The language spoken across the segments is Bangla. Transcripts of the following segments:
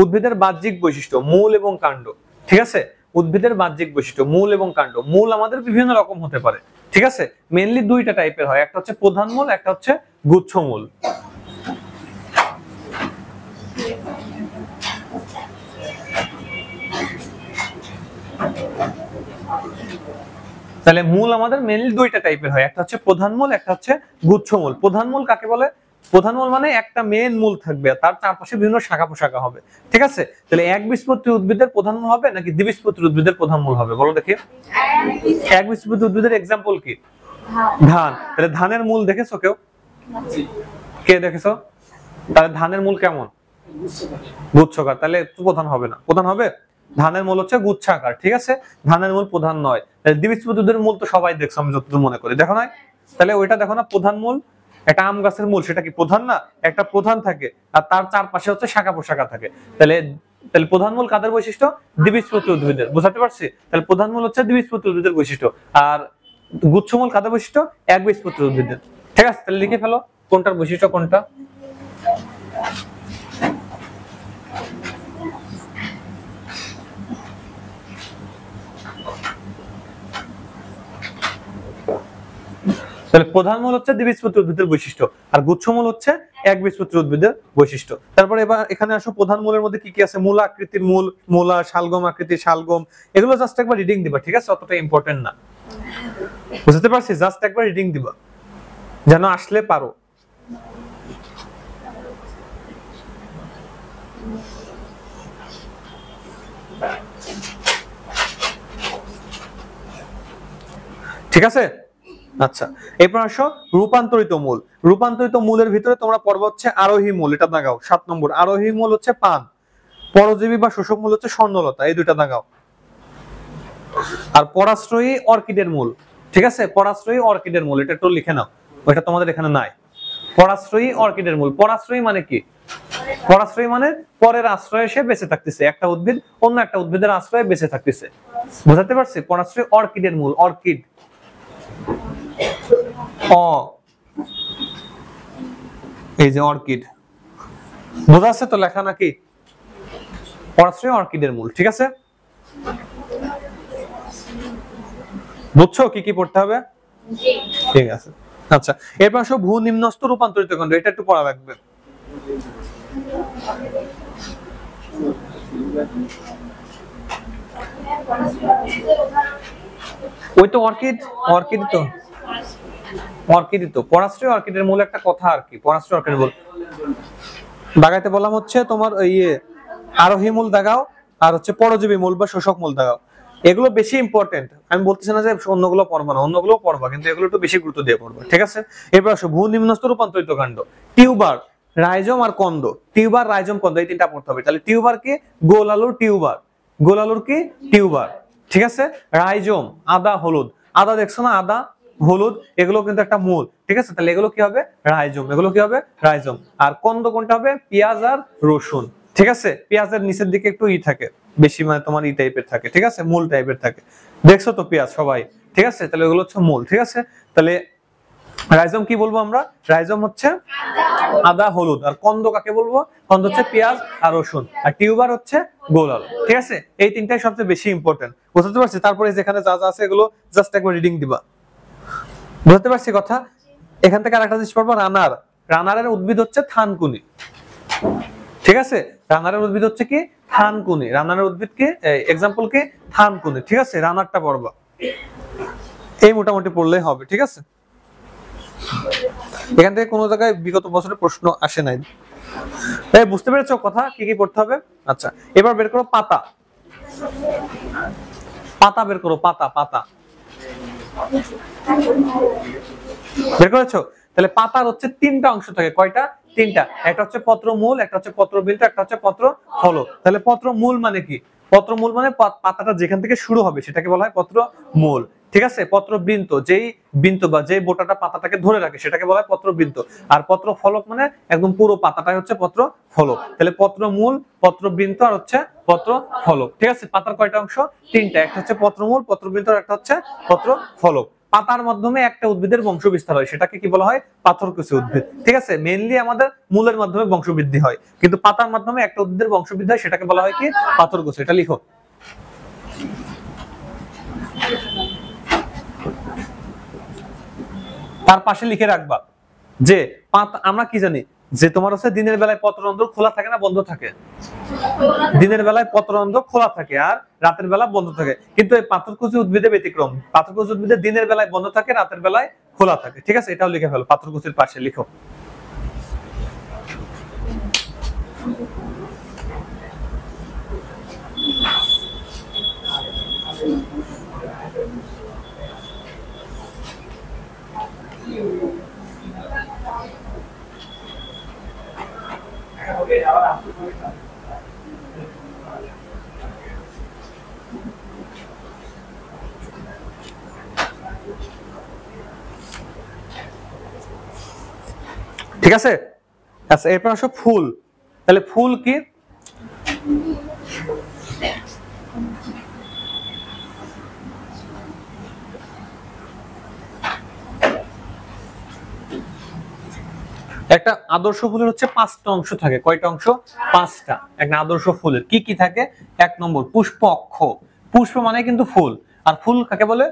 উদ্ভিদের বাহ্যিক বৈশিষ্ট্য মূল এবং কাণ্ড। ঠিক আছে, উদ্ভিদের বাহ্যিক বৈশিষ্ট্য মূল এবং কাণ্ড। মূল আমাদের বিভিন্ন রকম হতে পারে। ঠিক আছে, মেইনলি দুইটা টাইপের হয়, একটা হচ্ছে প্রধান মূল, একটা হচ্ছে গুচ্ছ মূল। তাহলে মূল আমাদের মেইনলি দুইটা টাইপের হয়, একটা হচ্ছে প্রধান মূল, একটা হচ্ছে গুচ্ছ মূল। প্রধান মূল কাকে বলে? প্রধান মূল মানে একটা মেইন মূল থাকবে, তার চারপাশে বিভিন্ন শাখা পোশাখা হবে। ঠিক আছে, তাহলে একবীজপত্রী উদ্ভিদের প্রধান মূল হবে নাকি দ্বিবীজপত্রী উদ্ভিদের প্রধান মূল হবে বলো দেখি? একবীজপত্রী উদ্ভিদের এক্সাম্পল কি? ধান। তাহলে ধানের মূল দেখেছো কেউ? কে দেখেছো? তাহলে ধানের মূল কেমন? গুচ্ছাকার। তাহলে প্রধান হবে না। প্রধান হবে? ধানের মূল হচ্ছে গুচ্ছাকার। ঠিক আছে, ধানের মূল প্রধান নয়। দ্বিবীজপত্রী উদ্ভিদের মূল তো সবাই দেখছো, আমি যতদূর মনে করি, দেখো না? তাহলে ওইটা দেখো না, প্রধান মূল। একটা আম গাছের মূল, সেটা কি প্রধান না? একটা প্রধান থাকে আর তার চারপাশে হচ্ছে শাখা পোশাখা থাকে। তাহলে তাহলে প্রধান মূল কাদের বৈশিষ্ট্য? দ্বিবীজপত্রী উদ্ভিদের। বুঝাতে পারছি? তাহলে প্রধান মূল হচ্ছে দ্বিবীজপত্রী উদ্ভিদের বৈশিষ্ট্য, আর গুচ্ছমূল কাদের বৈশিষ্ট্য? একবীজপত্রী উদ্ভিদের। ঠিক আছে, তাহলে লিখে ফেলো কোনটার বৈশিষ্ট্য কোনটা। তাহলে প্রধান মূল হচ্ছে দ্বিবীজপত্রী উদ্ভিদের বৈশিষ্ট্য, আর গুচ্ছমূল হচ্ছে একবীজপত্রী উদ্ভিদের বৈশিষ্ট্য। তারপরে এবার এখানে আসো, প্রধান মূলের মধ্যে কি কি আছে? মূলা আকৃতির মূল, মূলা, শালগম আকৃতির শালগম, এগুলো জাস্ট একবার রিডিং দিবা। ঠিক আছে, অতটা ইম্পর্টেন্ট না। বুঝতে পারছি? জাস্ট একবার রিডিং দিবা যেন আসলে পারো। ঠিক আছে, আচ্ছা এরপর আসো রূপান্তরিত মূল। রূপান্তরিত মূলের ভিতরে তোমরা পড়বে হচ্ছে আরোহী মূল, এটা দাগাও 7 নম্বর। আরোহী মূল হচ্ছে পান, পরজীবী বা শোষক মূল হচ্ছে স্বর্ণলতা, এই দুইটা দাগাও। আর পরাশ্রয়ী অর্কিডের মূল। ঠিক আছে, পরাশ্রয়ী অর্কিডের মূল, এটা একটু লিখে নাও, ওইটা তোমাদের এখানে নাই। পরাশ্রয়ী অর্কিডের মূল। পরাশ্রয়ী মানে কি? পরাশ্রয়ী মানে পরের আশ্রয়ে সে বেঁচে থাকতেছে, একটা উদ্ভিদ অন্য একটা উদ্ভিদের আশ্রয়ে বেঁচে থাকতেছে। বুঝাতে পারছি? পরাশ্রয়ী অর্কিডের মূল, অর্কিড, এই যে অর্কিড, বোঝা যাচ্ছে তো লেখা নাকি? পরাশ্রয়ী অর্কিডের মূল। ঠিক আছে, বুঝছো কি কি পড়তে হবে? ঠিক আছে, আচ্ছা এরপর আসো ভূ নিম্নস্থ রূপান্তরিত কাণ্ড, এটা একটু পড়া লাগবে। ওই তো অর্কিড, অর্কিড তো, অর্কিড তো পরাশ্রয়ী অর্কিডের মূল একটা কথা আর কি। পরাশ্রয়ী অর্কিডের মূল দাগাইতে বললাম হচ্ছে তোমার আরোহী মূল দাগাও, আর হচ্ছে পরজীবী মূল বা শোষক মূল দাগাও। এগুলো বেশি ইম্পর্টেন্ট, আমি বলতেছি না যে অন্যগুলো পড়বা না, অন্যগুলো পড়বা, কিন্তু এগুলো একটু বেশি গুরুত্ব দিয়ে পড়বা। ঠিক আছে, এরপর আসো ভূ নিম্নস্থ রূপান্তরিত কাণ্ড। টিউবার, রাইজম আর কন্দ। টিউবার, রাইজম, কন্দ, এই তিনটা পড়তে হবে। তাহলে টিউবার কি? গোল আলুর টিউবার। গোল আলুর কি? টিউবার। ঠিক আছে, রাইজম আদা হলুদ, আদা দেখছো না, আদা হলুদ, এগুলো কিন্তু একটা মূল। ঠিক আছে, তাহলে এগুলো কি হবে? রাইজম। এগুলো কি হবে? রাইজম। আর কন্দ কোনটা হবে? পেঁয়াজ আর রসুন। ঠিক আছে, পেঁয়াজের নিচের দিকে একটু থাকে বেশি, মানে তোমার টাইপের থাকে। ঠিক আছে, মূল টাইপের থাকে, দেখছো তো পেঁয়াজ সবাই। ঠিক আছে, তাহলে এগুলো হচ্ছে মূল। ঠিক আছে, তাহলে রাইজম কি বলবো আমরা? রাইজম হচ্ছে আদা হলুদ। আর কন্দ কাকে বলবো? কন্দ হচ্ছে পেঁয়াজ আর রসুন। আর টিউবার হচ্ছে গোল আলু। ঠিক আছে, এই তিনটাই সবচেয়ে বেশি ইম্পর্টেন্ট। বুঝতে পারছি? তারপরে যেখানে যা যা আছে এগুলো জাস্ট একবার রিডিং দিবা। বুঝতে পারছি কথা? এখান থেকে আরেকটা জিনিস পড়বো, রানার। রানারের উদ্ভিদ হচ্ছে থানকুনি। ঠিক আছে, রানারের উদ্ভিদ হচ্ছে কি? থানকুনি। রানারের উদ্ভিদ কি? এক্সাম্পল কি? থানকুনি। ঠিক আছে, রানারটা পড়বা, এই মোটামুটি পড়লেই হবে। ঠিক আছে, এখান থেকে কোনো জায়গায় বিগত বছরের প্রশ্ন আসে নাই। বুঝতে পেরেছো কথা কি কি পড়তে হবে? আচ্ছা এবার বের করো পাতা। পাতা বের করো, পাতা, পাতা বের করেছো? তাহলে পাতার হচ্ছে তিনটা অংশ থাকে। কয়টা? তিনটা। একটা হচ্ছে পত্র মূল, একটা হচ্ছে পত্রবৃন্ত, একটা হচ্ছে পত্র ফলক। তাহলে পত্র মূল মানে কি? পত্র মূল মানে পাতাটা যেখান থেকে শুরু হবে সেটাকে বলা হয় পত্র মূল। ঠিক আছে, পত্রবৃন্ত যেই বৃন্ত বা যেই বোটাটা পাতাটাকে ধরে রাখে সেটাকে বলা হয় পত্রবৃন্ত। আর পত্র ফলক মানে একদম পুরো পাতাটাই হচ্ছে পত্র ফলক। তাহলে পত্র মূল, পত্রবৃন্ত আর হচ্ছে পত্র ফলক। ঠিক আছে, পাতার কয়টা অংশ? তিনটা। একটা হচ্ছে পত্র মূল, পত্রবৃন্ত আর একটা হচ্ছে পত্র ফলক। পাতার মাধ্যমে একটা উদ্ভিদের বংশ বিস্তার হয়, সেটাকে কি বলা হয়? পাথরকুচি উদ্ভিদ। ঠিক আছে, মেইনলি আমাদের মূলের মাধ্যমে বংশবৃদ্ধি হয়, কিন্তু পাতার মাধ্যমে একটা উদ্ভিদের বংশবৃদ্ধি হয়, সেটাকে বলা হয় কি? পাথরকুচি। এটা লিখো। তার পাশে লিখে রাখবা যে পাতা, আমরা কি জানি যে তোমার হচ্ছে দিনের বেলায় পত্ররন্ধ্র খোলা থাকে না বন্ধ থাকে? দিনের বেলায় পত্ররন্ধ্র খোলা থাকে আর রাতের বেলা বন্ধ থাকে, কিন্তু এই পাথরকুচি উদ্ভিদে ব্যতিক্রম। পাথরকুচি উদ্ভিদে দিনের বেলায় বন্ধ থাকে, রাতের বেলায় খোলা থাকে। ঠিক আছে, এটাও লিখে ফেলো, পাথরকুচির পাশে লিখো। ঠিক আছে, আচ্ছা এরপর আসো ফুল। তাহলে ফুল কি? একটা আদর্শ ফুলের হচ্ছে 5টা অংশ থাকে। কয়টা অংশ? 5টা। একটা আদর্শ ফুলের কি কি থাকে? 1 নম্বর পুষ্প অক্ষ। পুষ্প মানে কিন্তু ফুল, আর ফুল কাকে বলে?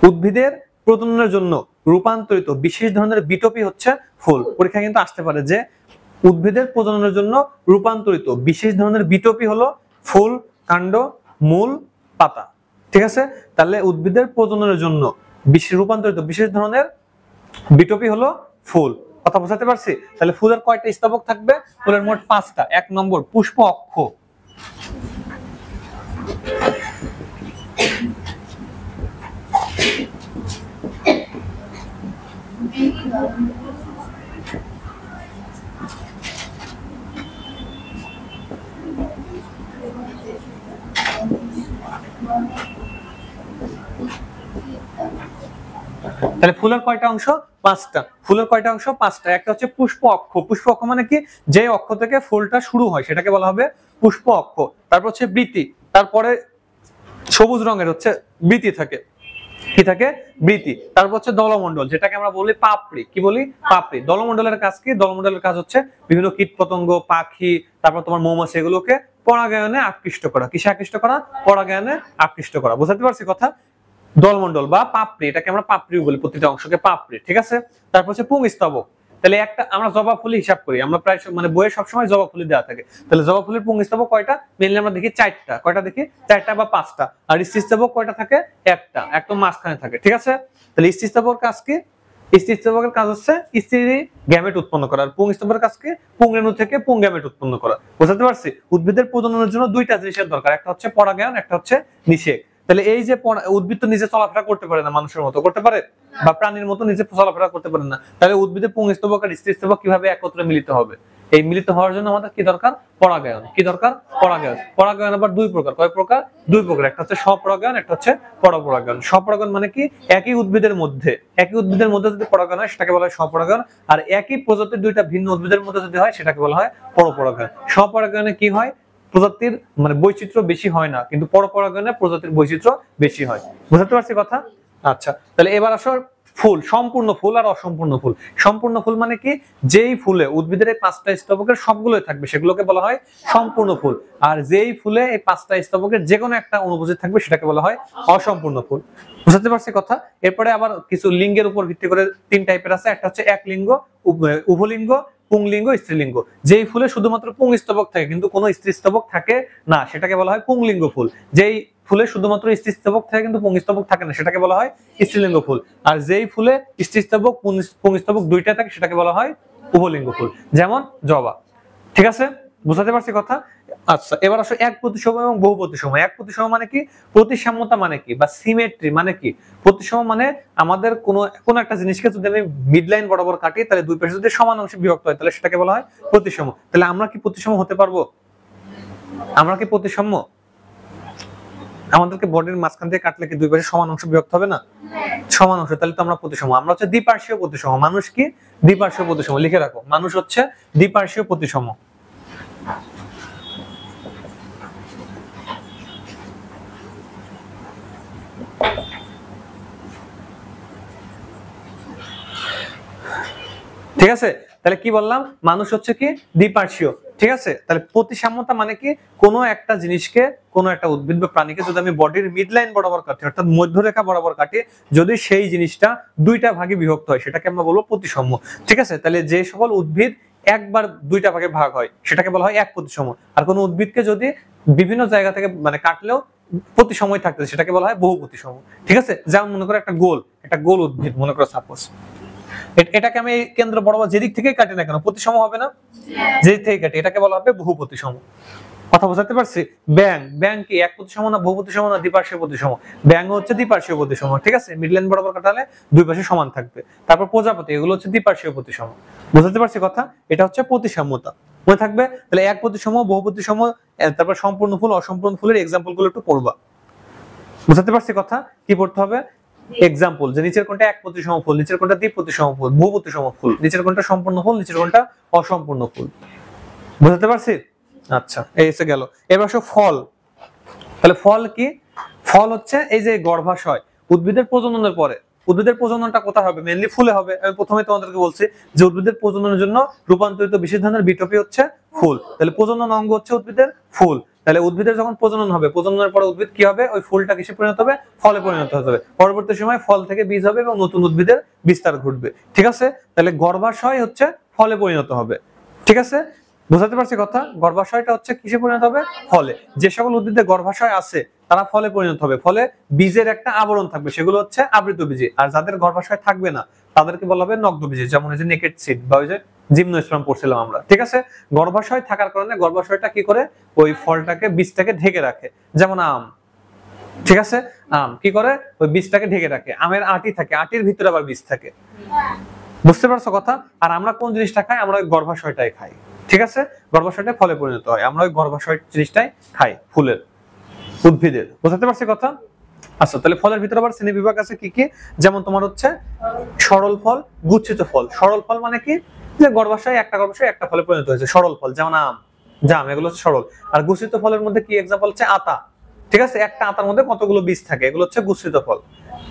উদ্ভিদের প্রজননের জন্য রূপান্তরিত বিশেষ ধরনের বিটপি হচ্ছে ফুল। পরীক্ষা কিন্তু আসতে পারে যে উদ্ভিদের প্রজননের জন্য রূপান্তরিত বিশেষ ধরনের বিটপি হলো ফুল, কাণ্ড, মূল, পাতা। ঠিক আছে, তাহলে উদ্ভিদের প্রজননের জন্য রূপান্তরিত বিশেষ ধরনের বিটপি হলো ফুল। কথা বোঝাতে পারছি? তাহলে ফুলের কয়টা স্তবক থাকবে? ফুলের মোট 5টা। 1 নম্বর পুষ্প অক্ষ। তাহলে ফুলের কয়টা অংশ? 5টা। ফুলের কয়টা অংশ? 5টা। একটা হচ্ছে পুষ্প অক্ষ। পুষ্প অক্ষ মানে কি? যে অক্ষ থেকে ফুলটা শুরু হয় সেটাকে বলা হবে পুষ্প অক্ষ। তারপর হচ্ছে বৃতি, তারপরে সবুজ রঙের হচ্ছে বৃতি থাকে। কি থাকে? বৃতি। তারপর হচ্ছে দলমণ্ডল, যেটাকে আমরা বলি পাপড়ি। কি বলি? পাপড়ি। দলমণ্ডলের কাজ কি? দলমণ্ডলের কাজ হচ্ছে বিভিন্ন কীট পতঙ্গ, পাখি, তারপর তোমার মৌমাছি, এগুলোকে পরাগায়নে আকৃষ্ট করা। কিসে আকৃষ্ট করা? পরাগায়নে আকৃষ্ট করা। বুঝতে পারছি কথা? দলমণ্ডল বা পাপড়ি, এটাকে আমরা পাপড়ি বলি, প্রতিটা অংশকে পাপড়ি। ঠিক আছে, তারপর হচ্ছে পুংস্তবক। তাহলে একটা আমরা জবা ফুলি হিসাব করি, আমরা প্রায় মানে বইয়ে সবসময় জবা ফুলি দেওয়া থাকে। তাহলে জবা ফুলের পুংস্তবক কয়টা? মেইনলি আমরা দেখি 4টা। কয়টা দেখি? 4টা বা 5টা। আর স্ত্রীস্তবক কয়টা থাকে? একটা, একদম মাঝখানে থাকে। ঠিক আছে, তাহলে স্ত্রীস্তবকের কাজ কি? স্ত্রীস্তবকের কাজ হচ্ছে স্ত্রী গ্যামেট উৎপন্ন করা। আর পুংস্তবকের কাজ কি? পুংরেণু থেকে পুংগ্যামেট উৎপন্ন করা। বুঝতে পারছি? উদ্ভিদের প্রজননের জন্য 2টা জিনিসের দরকার, একটা হচ্ছে পরাগায়ন, একটা হচ্ছে নিষেক। তাহলে এই যে উদ্ভিদ তো নিজে চলাফেরা করতে পারে না, মানুষের মতো করতে পারে? বা প্রাণীর মতো নিজে চলাফেরা করতে পারে না, তাহলে উদ্ভিদের পুংস্তবক আর স্ত্রীস্তবক কিভাবে একত্রে মিলিত হবে? এই মিলিত হওয়ার জন্য আমাদের কি দরকার? পরাগায়ন। কি দরকার? পরাগায়ন। পরাগায়ন আবার 2 প্রকার। কয় প্রকার? 2 প্রকার। একটা হচ্ছে স্বপরাগায়ন, একটা হচ্ছে পরপরাগায়ন। স্বপরাগায়ন মানে কি? একই উদ্ভিদের মধ্যে যদি পরাগায়ন হয় সেটাকে বলা হয় স্বপরাগায়ন, আর একই প্রজাতির 2টা ভিন্ন উদ্ভিদের মধ্যে যদি হয় সেটাকে বলা হয় পরপরাগায়ন। স্বপরাগায়নে কি হয়? প্রজাতির মানে বৈচিত্র্য বেশি হয় না, কিন্তু পরপরাগায়নে প্রজাতির বৈচিত্র্য বেশি হয়। বুঝতে পারছি কথা? আচ্ছা, তাহলে এবার আসো ফুল, সম্পূর্ণ ফুল আর অসম্পূর্ণ ফুল। সম্পূর্ণ ফুল মানে কি? যেই ফুলে উদ্ভিদের এই 5টা স্তবকের সবগুলোই থাকবে সেগুলোকে বলা হয় সম্পূর্ণ ফুল, আর যেই ফুলে এই 5টা স্তবকের যে কোনো একটা অনুপস্থিত থাকবে সেটাকে বলা হয় অসম্পূর্ণ ফুল। বুঝতে পারছি কথা? এরপরে আবার কিছু লিঙ্গের উপর ভিত্তি করে 3 টাইপের আছে। একটা হচ্ছে একলিঙ্গ, উভলিঙ্গ, পুংলিঙ্গ, স্ত্রীলিঙ্গ। যেই ফুলে শুধুমাত্র পুংস্তবক থাকে কিন্তু কোনো স্ত্রীস্তবক থাকে না সেটাকে বলা হয় পুংলিঙ্গ ফুল। যেই ফুলে শুধুমাত্র স্ত্রীস্তবক থাকে কিন্তু পুংস্তবক থাকে না সেটাকে বলা হয় স্ত্রীলিঙ্গ ফুল। আর যেই ফুলে স্ত্রীস্তবক পুংস্তবক 2টা থাকে সেটাকে বলা হয় উভলিঙ্গ ফুল, যেমন জবা। ঠিক আছে, বুঝতে পারছি কথা? আচ্ছা, এবার আসো এক প্রতিসম এবং বহু প্রতিসম। এক প্রতিসম মানে কি? প্রতিসাম্যতা মানে কি, বা সিমেট্রি মানে কি? প্রতিসম মানে আমাদের কোন একটা জিনিসকে যদি আমি মিডলাইন বরাবর কাটি, তাহলে 2 পাশে যদি সমান অংশে বিভক্ত হয় তাহলে সেটাকে বলা হয় প্রতিসম। তাহলে আমরা কি প্রতিসম হতে পারবো? আমরা কি প্রতিসম? আমাদেরকে বডির মাঝখান থেকে কাটলে কি 2 পাশে সমান অংশ বিভক্ত হবে না? সমান অংশ, তাহলে তো আমরা প্রতিসম। আমরা হচ্ছে দ্বিপার্শ্বীয় প্রতিসম। মানুষ কি? দ্বিপার্শ্বীয় প্রতিসম। লিখে রাখো, মানুষ হচ্ছে দ্বিপার্শ্বীয় প্রতিসম। ঠিক আছে, তাহলে কি বললাম, মানুষ হচ্ছে কি দ্বিপার্শ্বীয়। ঠিক আছে, তাহলে প্রতিসাম্যতা মানে কি, কোনো একটা জিনিসকে, কোনো একটা উদ্ভিদ বা প্রাণীকে যদি আমি বডির মিড লাইন বরাবর কাটি, অর্থাৎ মধ্যরেখা বরাবর কাটি, যদি সেই জিনিসটা দুইটা ভাগে বিভক্ত হয় সেটাকে আমরা বলবো প্রতিসাম্য। ঠিক আছে, তাহলে যে সকল উদ্ভিদ একবার দুইটা ভাগে ভাগ হয় সেটাকে বলা হয় এক প্রতিসম। আর কোন উদ্ভিদকে যদি বিভিন্ন জায়গা থেকে মানে কাটলেও প্রতি সময় থাকতেছে সেটাকে বলা হয় বহু প্রতিসম। ঠিক আছে, যেমন মনে করো একটা গোল উদ্ভিদ মনে করো সাপোজ, এটাকে আমি কেন্দ্র বরাবর যেদিক থেকেই কাটি না কেন প্রতিসম হবে না? যেদিক থেকে কাটি এটাকে বলা হবে বহু প্রতিসম। কথা বোঝাতে পারছি? ব্যাং কি এক প্রতিসম না বহু প্রতিসম না দ্বিপার্শ্বীয় প্রতিসম? ব্যাং হচ্ছে দ্বিপার্শ্বীয় প্রতিসম। ঠিক আছে, মিডলাইন বরাবর কাটালে দুই পাশে সমান থাকবে। তারপর প্রজাপতি, এগুলো হচ্ছে দ্বিপার্শ্বীয় প্রতিসম। বুঝতে পারছি কথা? এটা হচ্ছে প্রতিসাম্যতা, মনে থাকবে। তাহলে এক প্রতিসম, বহু প্রতিসম, তারপর সম্পূর্ণ ফুল, অসম্পূর্ণ ফুলের এক্সাম্পল গুলো একটু পড়বা। বুঝতে পারছি কথা? কি পড়তে হবে? এক্সাম্পল, যে নিচের কোনটা এক প্রতিসম ফুল, নিচের কোনটা দ্বি প্রতিসম ফুল, বহু প্রতিসম ফুল, নিচের কোনটা সম্পূর্ণ ফুল, নিচের কোনটা অসম্পূর্ণ ফুল। বুঝতে পারছি? আচ্ছা, এই এসে গেল। এবার আসো ফল। তাহলে ফল কি? ফল হচ্ছে এই যে গর্ভাশয়, উদ্ভিদের প্রজননের পরে। উদ্ভিদের প্রজননটা কোথায় হবে? মেইনলি ফুলে হবে। আমি প্রথমে তোমাদেরকে বলছি যে উদ্ভিদের প্রজননের জন্য রূপান্তরিত বিশেষ ধরনের বিটপি হচ্ছে ফুল। তাহলে প্রজনন অঙ্গ হচ্ছে উদ্ভিদের ফুল। তাহলে উদ্ভিদের যখন প্রজনন হবে, প্রজননের পরে উদ্ভিদ কি হবে? ওই ফুলটা কিসে পরিণত হবে? ফলে পরিণত হবে। পরবর্তী সময় ফল থেকে বীজ হবে এবং নতুন উদ্ভিদের বিস্তার ঘটবে। ঠিক আছে, তাহলে গর্ভাশয় হচ্ছে ফলে পরিণত হবে। ঠিক আছে, বুঝাতে পারছি কথা? গর্ভাশয়টা হচ্ছে কিসে পরিণত হবে? ফলে। যে সকল উদ্ভিদে গর্ভাশয় আছে তারা ফলে পরিণত হবে। ফলে বীজের একটা আবরণ থাকবে, সেগুলো হচ্ছে আবৃত বীজ। আর যাদের গর্ভাশয় থাকবে না তাদেরকে বলা হবে নগ্ন বীজ, যেমন এই যে নেকেড সিড বা ওই যে জিমনোস্পার্ম পড়ছিলাম আমরা। ঠিক আছে, গর্ভাশয় থাকার কারণে গর্ভাশয়টা কি করে? ওই ফলটাকে, বীজটাকে ঢেকে রাখে। যেমন আম, ঠিক আছে, আম কি করে? ওই বীজটাকে ঢেকে রাখে। আমের আটি থাকে, আটির ভিতরে আবার বীজ থাকে। বুঝতে পারছো কথা? আর আমরা কোন জিনিসটা খাই? আমরা ওই গর্ভাশয়টাই খাই। ঠিক আছে, গর্ভাশয়টা ফলে পরিণত হয়, আমরা ওই গর্ভাশয় জিনিসটাই খাই, ফুলের, উদ্ভিদের। বুঝতে পারছি কথা? আচ্ছা, তাহলে ফলের ভিতরে আবার শ্রেণী বিভাগ আছে কি কি? যেমন তোমার হচ্ছে সরল ফল, গুচ্ছিত ফল। সরল ফল মানে কি? যে গর্ভাশয় একটা ফলে পরিণত হয়েছে, সরল ফল। যেমন আম, জাম, এগুলো হচ্ছে সরল। আর গুচ্ছিত ফলের মধ্যে কি এক্সাম্পল হচ্ছে? আতা। ঠিক আছে, একটা আতার মধ্যে কতগুলো বীজ থাকে, এগুলো হচ্ছে গুচ্ছিত ফল।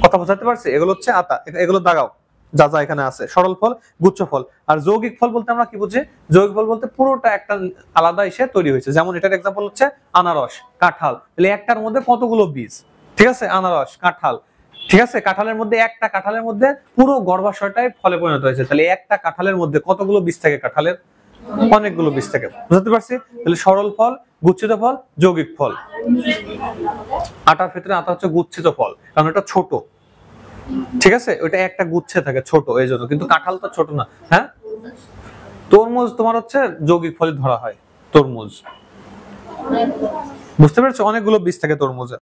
কথা বোঝাতে পারছি? এগুলো হচ্ছে আতা, এগুলো দাগাও যা যা এখানে আছে, সরল ফল, গুচ্ছ ফল। আর যৌগিক ফল বলতে আমরা কি বুঝি? যৌগিক ফল বলতে পুরোটা একটা আলাদা এসে তৈরি হয়েছে। যেমন এটার এক্সাম্পল হচ্ছে আনারস, কাঁঠাল। তাহলে একটার মধ্যে কতগুলো বীজ? ঠিক আছে, আনারস, কাঁঠাল। ঠিক আছে, কাঁঠালের মধ্যে একটা কাঁঠালের মধ্যে পুরো গর্ভাশয়টাই ফলে পরিণত হয়েছে। তাহলে একটা কাঁঠালের মধ্যে কতগুলো বীজ থাকে? কাঁঠালের অনেকগুলো বীজ থাকে। বুঝতে পারছি? তাহলে সরল ফল, গুচ্ছিত ফল, যৌগিক ফল। আটার ক্ষেত্রে আটা হচ্ছে গুচ্ছিত ফল, কারণ এটা ছোট। ঠিক আছে, ওইটা একটা গুচ্ছে থাকে, ছোট, এই জন্য। কিন্তু কাঁঠাল তো ছোট না। হ্যাঁ, তরমুজ তোমার হচ্ছে যৌগিক ফলে ধরা হয়, তরমুজ। বুঝতে পেরেছো? অনেকগুলো বীজ থাকে তরমুজে।